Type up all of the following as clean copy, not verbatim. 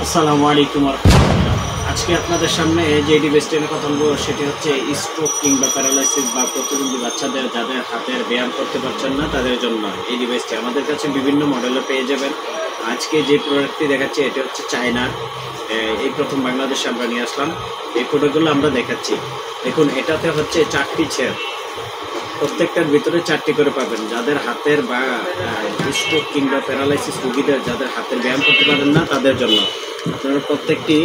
আসসালামু আলাইকুম রাহমাতুল্লাহ। আজকে আপনাদের সামনে যে ডিভাইসটি নিয়ে কথা বলবো সেটি হচ্ছে স্ট্রোক কিংবা প্যারালাইসিস বা প্রতিবন্ধী বাচ্চাদের যাদের হাতের ব্যায়াম করতে পারছেন না তাদের জন্য এই ডিভাইসটি আমাদের কাছে বিভিন্ন মডেলে পেয়ে যাবেন। আজকে যে প্রোডাক্টটি দেখাচ্ছি এটা হচ্ছে চায়নার, এই প্রথম বাংলাদেশে আমরা নিয়ে আসলাম। এই প্রোডাক্টগুলো আমরা দেখাচ্ছি। দেখুন, এটাতে হচ্ছে 4টি চেয়ার, প্রত্যেকটার ভিতরে 4টি করে পাবেন। যাদের হাতের বা স্ট্রোক কিংবা প্যারালাইসিস রোগীদের যাদের হাতের ব্যায়াম করতে পারেন না তাদের জন্য আপনারা প্রত্যেকটি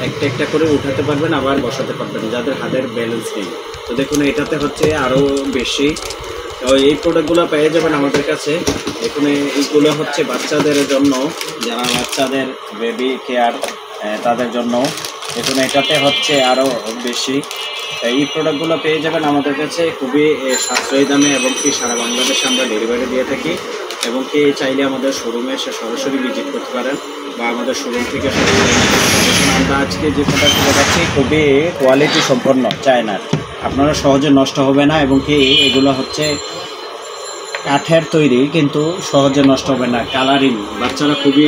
একটা একটা করে উঠাতে পারবেন, আবার বসাতে পারবেন যাদের হাতের ব্যালেন্স নেই। তো দেখুন, এটাতে হচ্ছে আরও বেশি। তো এই প্রোডাক্টগুলো পেয়ে যাবেন আমাদের কাছে। এখানে এইগুলো হচ্ছে বাচ্চাদের জন্য, যারা বাচ্চাদের বেবি কেয়ার তাদের জন্য। দেখুন, এটাতে হচ্ছে আরও বেশি। এই প্রোডাক্টগুলো পেয়ে যাবেন আমাদের কাছে খুবই সাশ্রয়ী দামে, এবং কি সারা বাংলাদেশে আমরা ডেলিভারি দিয়ে থাকি। এবং কি চাইলে আমাদের শোরুমে এসে সরাসরি ভিজিট করতে পারেন বা আমাদের শোরুম থেকে আমরা আজকে যে প্রোডাক্টগুলো দেখাচ্ছি খুবই কোয়ালিটি সম্পন্ন চায়নার, আপনারা সহজে নষ্ট হবে না। এবং কি এগুলো হচ্ছে কাঠের তৈরি, কিন্তু সহজে নষ্ট হবে না। কালারিং, বাচ্চারা খুবই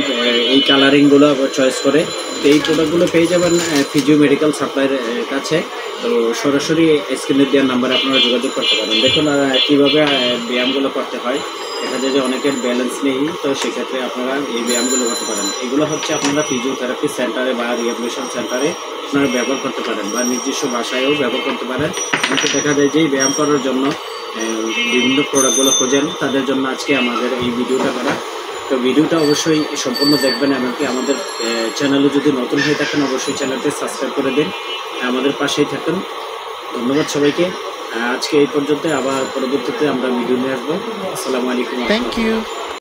এই কালারিংগুলো চয়েস করে। তো এই প্রোডাক্টগুলো পেয়ে যাবেন ফিজিও মেডিকেল সাপ্লাইয়ের কাছে। তো সরাসরি স্ক্রিনে দেওয়ার নাম্বারে আপনারা যোগাযোগ করতে পারেন। দেখুন কীভাবে ব্যায়ামগুলো করতে হয়। দেখা যায় যে অনেকের ব্যালেন্স নেই, তো সেক্ষেত্রে আপনারা এই ব্যায়ামগুলো করতে পারেন। এগুলো হচ্ছে আপনারা ফিজিওথেরাপি সেন্টারে বা রিহ্যাবিলিটেশন সেন্টারে আপনারা ব্যবহার করতে পারেন, বা নিজস্ব বাসায়ও ব্যবহার করতে পারেন। কিন্তু দেখা যায় যে ব্যায়াম করার জন্য বিভিন্ন প্রোডাক্টগুলো খোঁজেন, তাদের জন্য আজকে আমাদের এই ভিডিওটা করা। তো ভিডিওটা অবশ্যই সম্পূর্ণ দেখবেন, এমনকি আমাদের চ্যানেলে যদি নতুন হয়ে থাকেন অবশ্যই চ্যানেলটি সাবস্ক্রাইব করে দিন, আমাদের পাশেই থাকুন। ধন্যবাদ সবাইকে। আজকে এই পর্যন্ত, আবার পরবর্তীতে আমরা ভিডিও নিয়ে আসবো। আসসালামু আলাইকুম। Thank you.